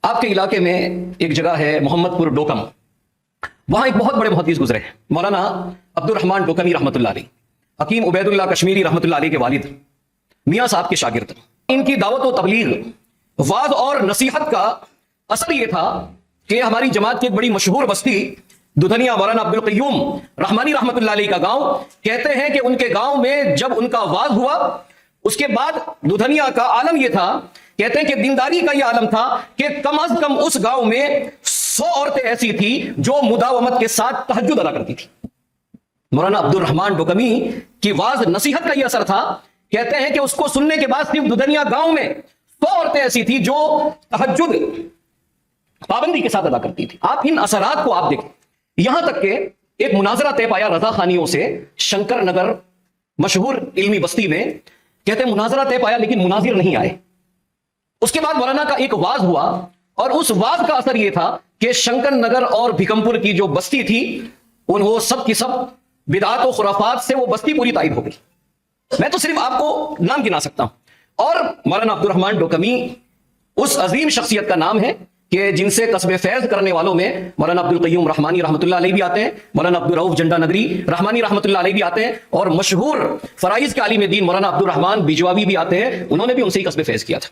آپ کے علاقے میں ایک جگہ ہے محمد پور ڈوکم، وہاں ایک بہت بڑے محدث گزرے ہیں، مولانا عبد الرحمن ڈوکمی رحمۃ اللہ علیہ، حکیم عبید اللہ کشمیری رحمۃ اللہ علیہ کے والد، میاں صاحب کے شاگرد۔ ان کی دعوت و تبلیغ، وعظ اور نصیحت کا اثر یہ تھا کہ ہماری جماعت کی ایک بڑی مشہور بستی دودھنیا مولانا عبد القیوم رحمانی رحمۃ اللہ علیہ کا گاؤں، کہتے ہیں کہ ان کے گاؤں میں جب ان کا وعظ ہوا اس کے بعد دودھنیا کا عالم یہ تھا، کہتے ہیں کہ دینداری کا یہ عالم تھا کہ کم از کم اس گاؤں میں 100 عورتیں ایسی تھی جو مداومت کے ساتھ تہجد ادا کرتی تھی۔ مولانا عبد الرحمن ڈوکمی کی واعظ نصیحت کا یہ اثر تھا، کہتے ہیں کہ اس کو سننے کے بعد صرف دودھنیا گاؤں میں 100 عورتیں ایسی تھی جو تہجد پابندی کے ساتھ ادا کرتی تھی۔ آپ ان اثرات کو آپ دیکھیں، یہاں تک کہ ایک مناظرہ طے پایا رضا خانیوں سے شنکر نگر مشہور علمی بستی میں، کہتے ہیں مناظرہ طے پایا لیکن مناظر نہیں آئے۔ اس کے بعد مولانا کا ایک واعظ ہوا اور اس واعظ کا اثر یہ تھا کہ شنکر نگر اور بھیکمپور کی جو بستی تھی انہوں سب کی سب بدعات و خرافات سے وہ بستی پوری تائب ہو گئی۔ میں تو صرف آپ کو نام گنا سکتا ہوں۔ اور مولانا عبد الرحمن ڈوکمی اس عظیم شخصیت کا نام ہے کہ جن سے قصب فیض کرنے والوں میں مولانا عبد القیوم رحمانی رحمۃ اللہ علیہ بھی آتے ہیں، مولانا عبد الرؤف جنڈا نگری رحمانی رحمۃ اللہ علیہ بھی آتے ہیں، اور مشہور فرائض کے عالم دین مولانا عبد الرحمن بجواوی بھی آتے ہیں، انہوں نے بھی ان سے ہی قصب فیض کیا تھا۔